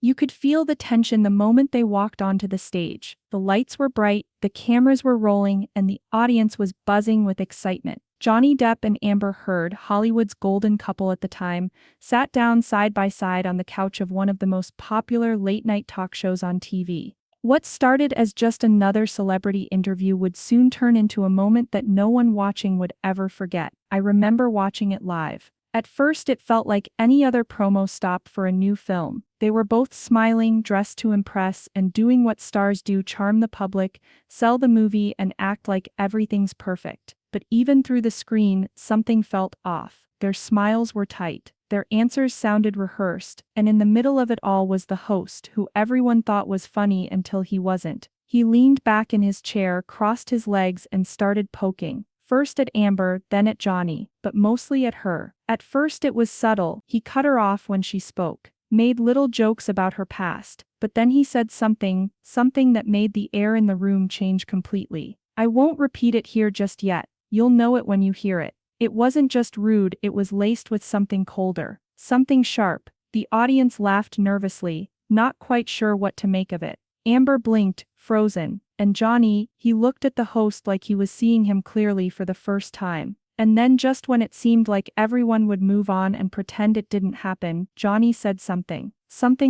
You could feel the tension the moment they walked onto the stage. The lights were bright, the cameras were rolling, and the audience was buzzing with excitement. Johnny Depp and Amber Heard, Hollywood's golden couple at the time, sat down side by side on the couch of one of the most popular late-night talk shows on TV. What started as just another celebrity interview would soon turn into a moment that no one watching would ever forget. I remember watching it live. At first it felt like any other promo stop for a new film. They were both smiling, dressed to impress, and doing what stars do: charm the public, sell the movie, and act like everything's perfect. But even through the screen, something felt off. Their smiles were tight. Their answers sounded rehearsed, and in the middle of it all was the host, who everyone thought was funny until he wasn't. He leaned back in his chair, crossed his legs, and started poking. First at Amber, then at Johnny, but mostly at her. At first it was subtle. He cut her off when she spoke, made little jokes about her past, but then he said something that made the air in the room change completely. I won't repeat it here just yet. You'll know it when you hear it. It wasn't just rude, it was laced with something colder, something sharp. The audience laughed nervously, not quite sure what to make of it. Amber blinked, frozen, and Johnny, he looked at the host like he was seeing him clearly for the first time. And then, just when it seemed like everyone would move on and pretend it didn't happen, Johnny said something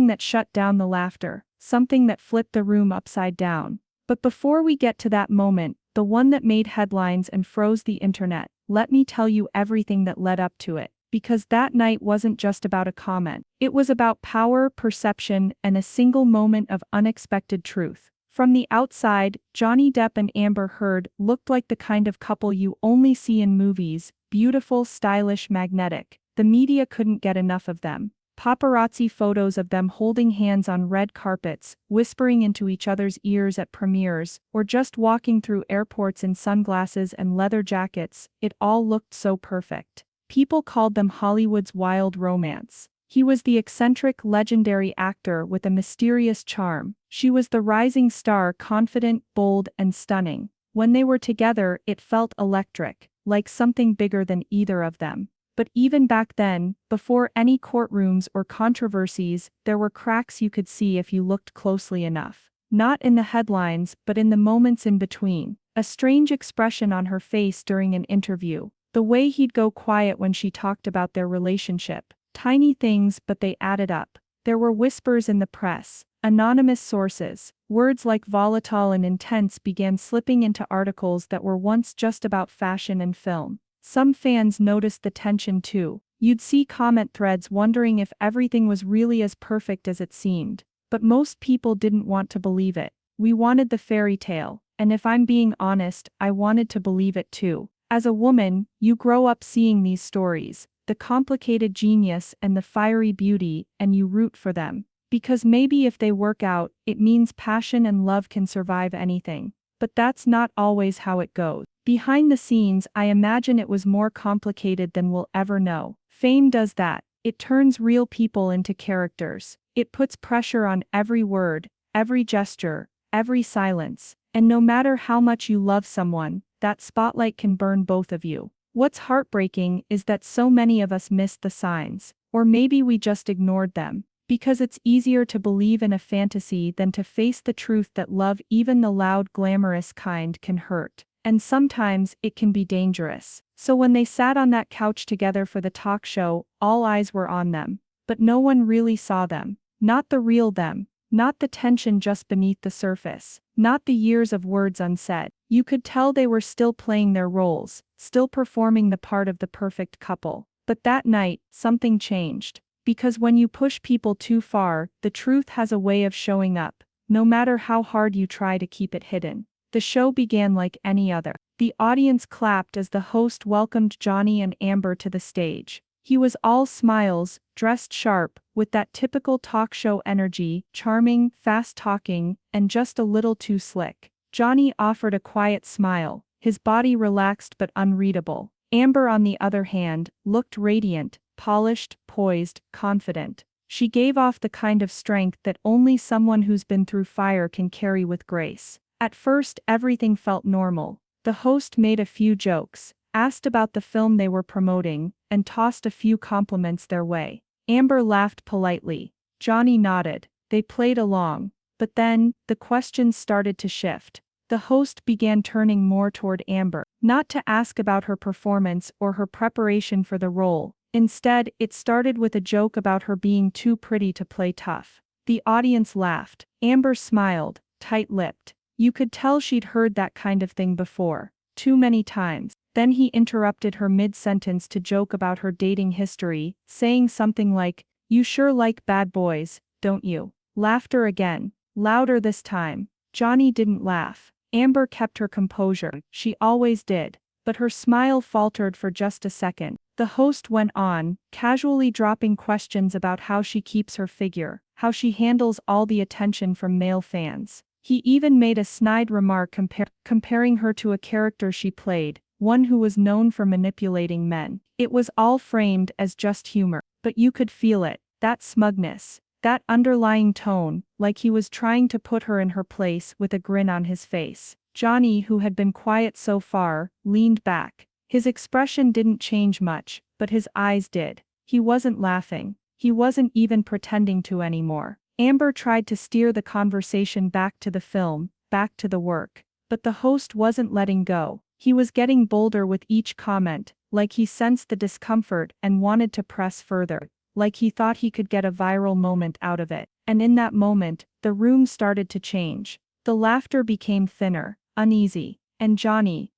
that shut down the laughter, something that flipped the room upside down. But before we get to that moment, the one that made headlines and froze the internet, let me tell you everything that led up to it. Because that night wasn't just about a comment. It was about power, perception, and a single moment of unexpected truth. From the outside, Johnny Depp and Amber Heard looked like the kind of couple you only see in movies: beautiful, stylish, magnetic. The media couldn't get enough of them. Paparazzi photos of them holding hands on red carpets, whispering into each other's ears at premieres, or just walking through airports in sunglasses and leather jackets, it all looked so perfect. People called them Hollywood's wild romance. He was the eccentric, legendary actor with a mysterious charm. She was the rising star, confident, bold, and stunning. When they were together, it felt electric, like something bigger than either of them. But even back then, before any courtrooms or controversies, there were cracks you could see if you looked closely enough. Not in the headlines, but in the moments in between. A strange expression on her face during an interview. The way he'd go quiet when she talked about their relationship. Tiny things, but they added up. There were whispers in the press, anonymous sources. Words like volatile and intense began slipping into articles that were once just about fashion and film. Some fans noticed the tension too. You'd see comment threads wondering if everything was really as perfect as it seemed. But most people didn't want to believe it. We wanted the fairy tale, and if I'm being honest, I wanted to believe it too. As a woman, you grow up seeing these stories, the complicated genius and the fiery beauty, and you root for them. Because maybe if they work out, it means passion and love can survive anything. But that's not always how it goes. Behind the scenes, I imagine it was more complicated than we'll ever know. Fame does that. It turns real people into characters. It puts pressure on every word, every gesture, every silence. And no matter how much you love someone, that spotlight can burn both of you. What's heartbreaking is that so many of us missed the signs. Or maybe we just ignored them. Because it's easier to believe in a fantasy than to face the truth that love, even the loud, glamorous kind, can hurt. And sometimes, it can be dangerous. So when they sat on that couch together for the talk show, all eyes were on them. But no one really saw them. Not the real them. Not the tension just beneath the surface. Not the years of words unsaid. You could tell they were still playing their roles, still performing the part of the perfect couple. But that night, something changed. Because when you push people too far, the truth has a way of showing up, no matter how hard you try to keep it hidden. The show began like any other. The audience clapped as the host welcomed Johnny and Amber to the stage. He was all smiles, dressed sharp, with that typical talk show energy, charming, fast-talking, and just a little too slick. Johnny offered a quiet smile, his body relaxed but unreadable. Amber, on the other hand, looked radiant, polished, poised, confident. She gave off the kind of strength that only someone who's been through fire can carry with grace. At first, everything felt normal. The host made a few jokes, asked about the film they were promoting, and tossed a few compliments their way. Amber laughed politely. Johnny nodded. They played along. But then, the questions started to shift. The host began turning more toward Amber, not to ask about her performance or her preparation for the role. Instead, it started with a joke about her being too pretty to play tough. The audience laughed. Amber smiled, tight-lipped. You could tell she'd heard that kind of thing before. Too many times. Then he interrupted her mid-sentence to joke about her dating history, saying something like, "You sure like bad boys, don't you?" Laughter again. Louder this time. Johnny didn't laugh. Amber kept her composure. She always did. But her smile faltered for just a second. The host went on, casually dropping questions about how she keeps her figure, how she handles all the attention from male fans. He even made a snide remark comparing her to a character she played, one who was known for manipulating men. It was all framed as just humor, but you could feel it, that smugness, that underlying tone, like he was trying to put her in her place with a grin on his face. Johnny, who had been quiet so far, leaned back. His expression didn't change much, but his eyes did. He wasn't laughing. He wasn't even pretending to anymore. Amber tried to steer the conversation back to the film, back to the work. But the host wasn't letting go. He was getting bolder with each comment, like he sensed the discomfort and wanted to press further, like he thought he could get a viral moment out of it. And in that moment, the room started to change. The laughter became thinner, uneasy. And Johnny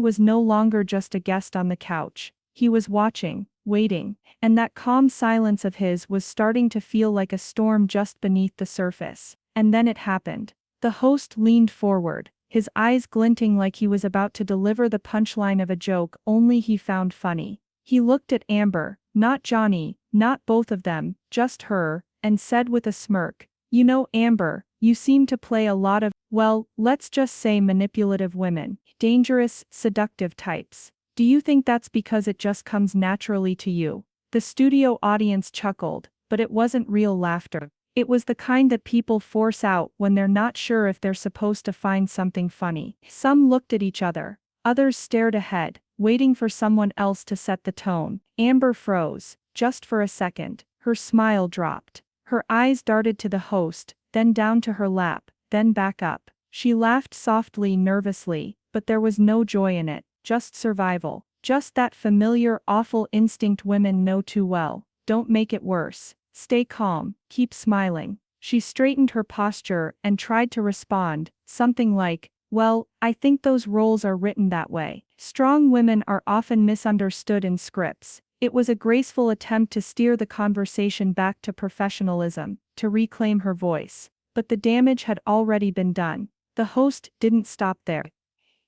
was no longer just a guest on the couch. He was watching, waiting, and that calm silence of his was starting to feel like a storm just beneath the surface. And then it happened. The host leaned forward, his eyes glinting like he was about to deliver the punchline of a joke only he found funny. He looked at Amber, not Johnny, not both of them, just her, and said with a smirk, "You know, Amber, you seem to play a lot of, well, let's just say manipulative women, dangerous, seductive types. Do you think that's because it just comes naturally to you?" The studio audience chuckled, but it wasn't real laughter. It was the kind that people force out when they're not sure if they're supposed to find something funny. Some looked at each other. Others stared ahead, waiting for someone else to set the tone. Amber froze, just for a second. Her smile dropped. Her eyes darted to the host, then down to her lap, then back up. She laughed softly, nervously, but there was no joy in it, just survival. Just that familiar, awful instinct women know too well. Don't make it worse. Stay calm, keep smiling. She straightened her posture and tried to respond, something like, "Well, I think those roles are written that way. Strong women are often misunderstood in scripts." It was a graceful attempt to steer the conversation back to professionalism, to reclaim her voice. But the damage had already been done. The host didn't stop there.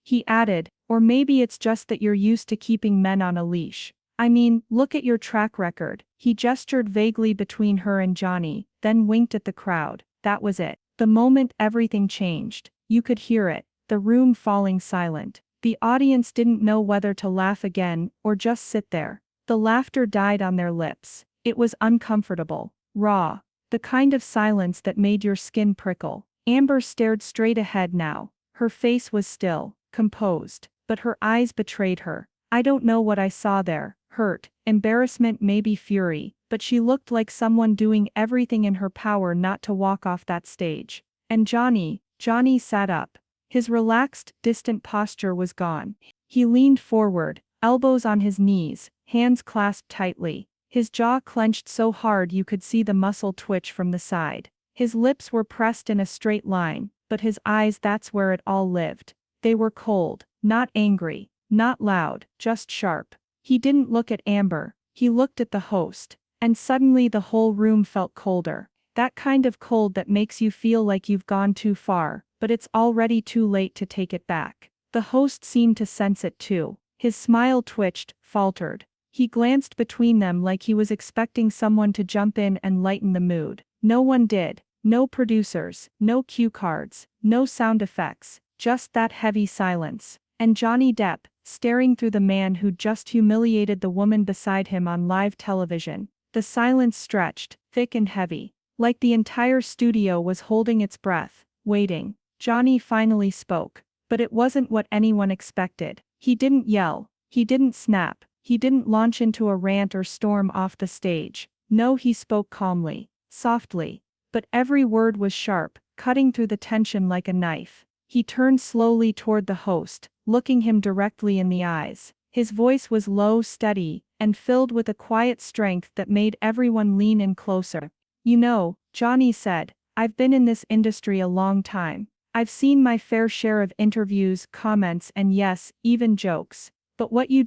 He added, "Or maybe it's just that you're used to keeping men on a leash. I mean, look at your track record." He gestured vaguely between her and Johnny, then winked at the crowd. That was it. The moment everything changed. You could hear it, the room falling silent. The audience didn't know whether to laugh again or just sit there. The laughter died on their lips. It was uncomfortable, raw, the kind of silence that made your skin prickle. Amber stared straight ahead now. Her face was still, composed, but her eyes betrayed her. "I don't know what I saw there. Hurt, embarrassment, maybe fury, but she looked like someone doing everything in her power not to walk off that stage." And Johnny sat up. His relaxed, distant posture was gone. He leaned forward, elbows on his knees, hands clasped tightly. His jaw clenched so hard you could see the muscle twitch from the side. His lips were pressed in a straight line, but his eyes, that's where it all lived. They were cold, not angry, not loud, just sharp. He didn't look at Amber, he looked at the host, and suddenly the whole room felt colder. That kind of cold that makes you feel like you've gone too far, but it's already too late to take it back. The host seemed to sense it too. His smile twitched, faltered. He glanced between them like he was expecting someone to jump in and lighten the mood. No one did. No producers, no cue cards, no sound effects, just that heavy silence. And Johnny Depp, staring through the man who'd just humiliated the woman beside him on live television. The silence stretched, thick and heavy, like the entire studio was holding its breath, waiting. Johnny finally spoke, but it wasn't what anyone expected. He didn't yell, he didn't snap, he didn't launch into a rant or storm off the stage. No, he spoke calmly, softly, but every word was sharp, cutting through the tension like a knife. He turned slowly toward the host, looking him directly in the eyes. His voice was low, steady, and filled with a quiet strength that made everyone lean in closer. "You know," Johnny said, "I've been in this industry a long time. I've seen my fair share of interviews, comments, and yes, even jokes. But what you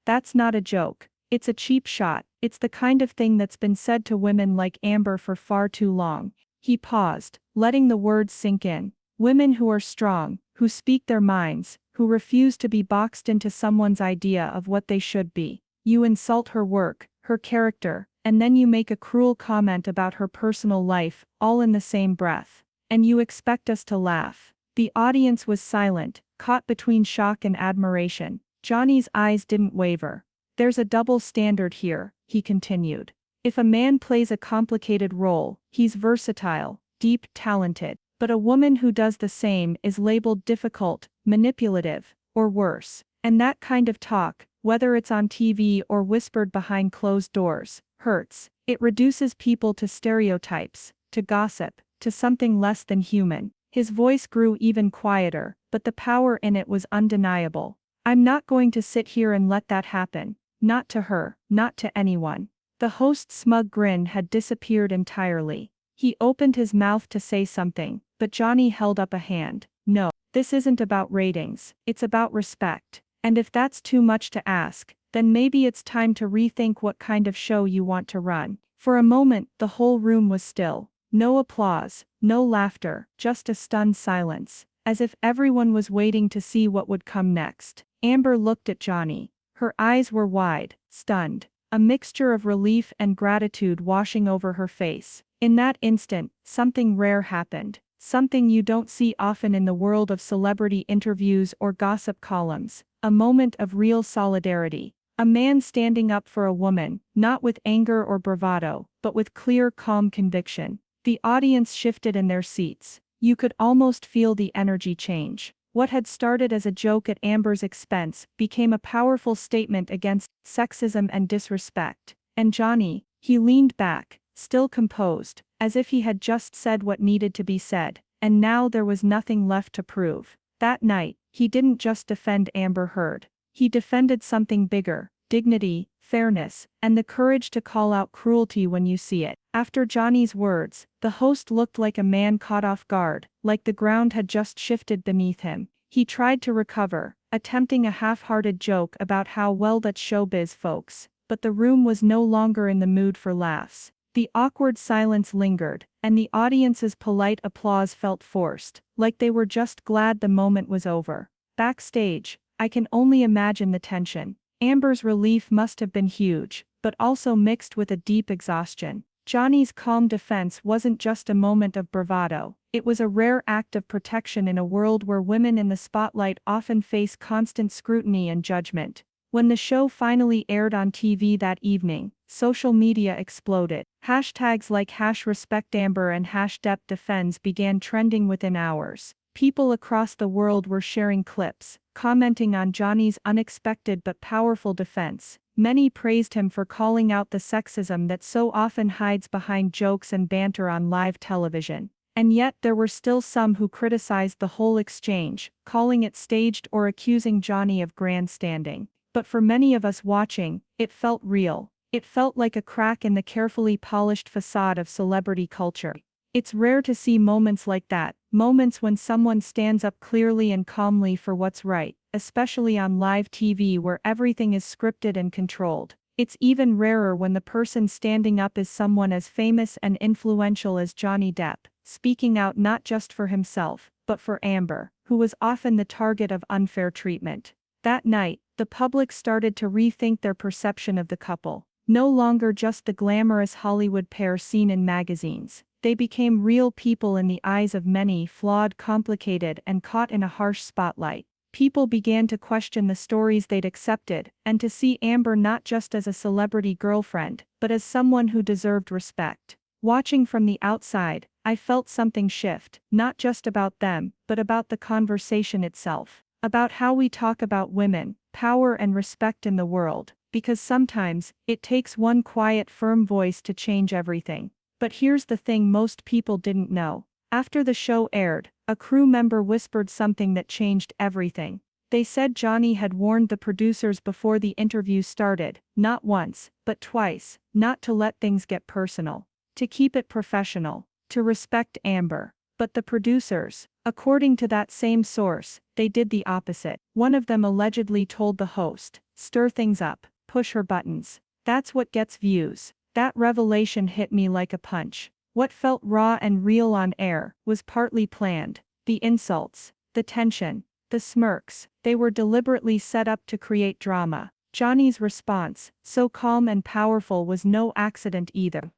that's not a joke. It's a cheap shot. It's the kind of thing that's been said to women like Amber for far too long." He paused, letting the words sink in. Women who are strong, who speak their minds, who refuse to be boxed into someone's idea of what they should be. You insult her work, her character, and then you make a cruel comment about her personal life, all in the same breath. And you expect us to laugh. The audience was silent, caught between shock and admiration. Johnny's eyes didn't waver. "There's a double standard here," he continued. "If a man plays a complicated role, he's versatile, deep, talented. But a woman who does the same is labeled difficult, manipulative, or worse. And that kind of talk, whether it's on TV or whispered behind closed doors, hurts. It reduces people to stereotypes, to gossip, to something less than human." His voice grew even quieter, but the power in it was undeniable. "I'm not going to sit here and let that happen. Not to her, not to anyone." The host's smug grin had disappeared entirely. He opened his mouth to say something, but Johnny held up a hand. "No, this isn't about ratings, it's about respect. And if that's too much to ask, then maybe it's time to rethink what kind of show you want to run." For a moment, the whole room was still. No applause, no laughter, just a stunned silence, as if everyone was waiting to see what would come next. Amber looked at Johnny. Her eyes were wide, stunned, a mixture of relief and gratitude washing over her face. In that instant, something rare happened, something you don't see often in the world of celebrity interviews or gossip columns, a moment of real solidarity. A man standing up for a woman, not with anger or bravado, but with clear, calm conviction. The audience shifted in their seats. You could almost feel the energy change. What had started as a joke at Amber's expense became a powerful statement against sexism and disrespect. And Johnny, he leaned back, still composed, as if he had just said what needed to be said, and now there was nothing left to prove. That night, he didn't just defend Amber Heard. He defended something bigger: dignity, fairness, and the courage to call out cruelty when you see it. After Johnny's words, the host looked like a man caught off guard, like the ground had just shifted beneath him. He tried to recover, attempting a half-hearted joke about how well that's showbiz, folks, but the room was no longer in the mood for laughs. The awkward silence lingered, and the audience's polite applause felt forced, like they were just glad the moment was over. Backstage, I can only imagine the tension. Amber's relief must have been huge, but also mixed with a deep exhaustion. Johnny's calm defense wasn't just a moment of bravado, it was a rare act of protection in a world where women in the spotlight often face constant scrutiny and judgment. When the show finally aired on TV that evening, social media exploded. Hashtags like #RespectAmber and #DeppDefends began trending within hours. People across the world were sharing clips, commenting on Johnny's unexpected but powerful defense. Many praised him for calling out the sexism that so often hides behind jokes and banter on live television. And yet there were still some who criticized the whole exchange, calling it staged or accusing Johnny of grandstanding. But for many of us watching, it felt real. It felt like a crack in the carefully polished facade of celebrity culture. It's rare to see moments like that, moments when someone stands up clearly and calmly for what's right, especially on live TV where everything is scripted and controlled. It's even rarer when the person standing up is someone as famous and influential as Johnny Depp, speaking out not just for himself, but for Amber, who was often the target of unfair treatment. That night, the public started to rethink their perception of the couple. No longer just the glamorous Hollywood pair seen in magazines. They became real people in the eyes of many, flawed, complicated, and caught in a harsh spotlight. People began to question the stories they'd accepted, and to see Amber not just as a celebrity girlfriend, but as someone who deserved respect. Watching from the outside, I felt something shift, not just about them, but about the conversation itself. About how we talk about women, power and respect in the world, because sometimes, it takes one quiet, firm voice to change everything. But here's the thing most people didn't know. After the show aired, a crew member whispered something that changed everything. They said Johnny had warned the producers before the interview started, not once, but twice, not to let things get personal, to keep it professional, to respect Amber. But the producers, according to that same source, they did the opposite. One of them allegedly told the host, "Stir things up, push her buttons. That's what gets views." That revelation hit me like a punch. What felt raw and real on air was partly planned. The insults, the tension, the smirks, they were deliberately set up to create drama. Johnny's response, so calm and powerful, was no accident either.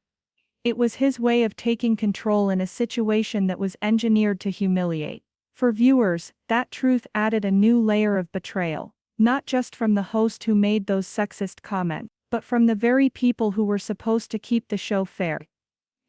It was his way of taking control in a situation that was engineered to humiliate. For viewers, that truth added a new layer of betrayal, not just from the host who made those sexist comments, but from the very people who were supposed to keep the show fair.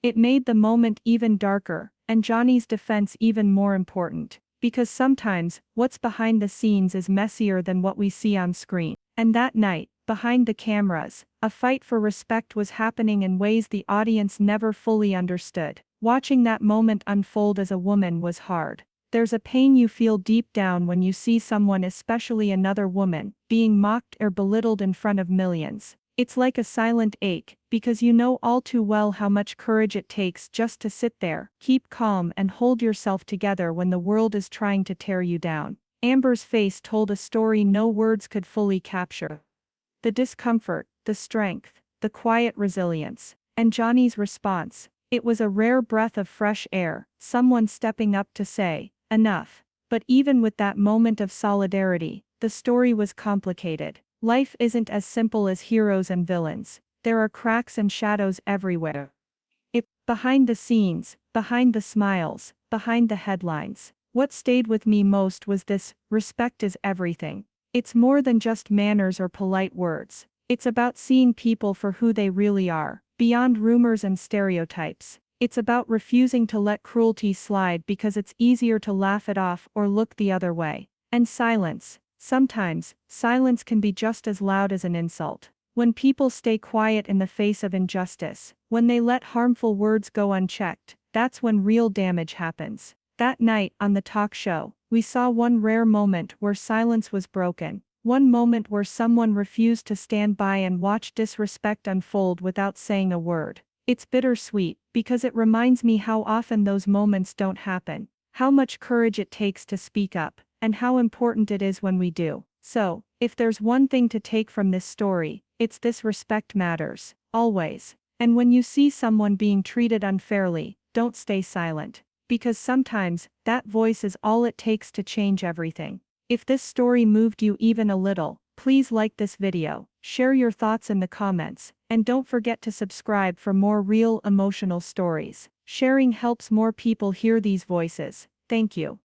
It made the moment even darker, and Johnny's defense even more important, because sometimes, what's behind the scenes is messier than what we see on screen. And that night, behind the cameras, a fight for respect was happening in ways the audience never fully understood. Watching that moment unfold as a woman was hard. There's a pain you feel deep down when you see someone, especially another woman, being mocked or belittled in front of millions. It's like a silent ache, because you know all too well how much courage it takes just to sit there, keep calm, and hold yourself together when the world is trying to tear you down. Amber's face told a story no words could fully capture. The discomfort, the strength, the quiet resilience. And Johnny's response, it was a rare breath of fresh air, someone stepping up to say, "Enough." But even with that moment of solidarity, the story was complicated. Life isn't as simple as heroes and villains. There are cracks and shadows everywhere. Behind the scenes, behind the smiles, behind the headlines. What stayed with me most was this: respect is everything. It's more than just manners or polite words. It's about seeing people for who they really are, beyond rumors and stereotypes. It's about refusing to let cruelty slide because it's easier to laugh it off or look the other way. And silence. Sometimes, silence can be just as loud as an insult. When people stay quiet in the face of injustice, when they let harmful words go unchecked, that's when real damage happens. That night, on the talk show, we saw one rare moment where silence was broken. One moment where someone refused to stand by and watch disrespect unfold without saying a word. It's bittersweet, because it reminds me how often those moments don't happen, how much courage it takes to speak up, and how important it is when we do. So, if there's one thing to take from this story, it's this: respect matters, always. And when you see someone being treated unfairly, don't stay silent. Because sometimes, that voice is all it takes to change everything. If this story moved you even a little, please like this video, share your thoughts in the comments, and don't forget to subscribe for more real, emotional stories. Sharing helps more people hear these voices. Thank you.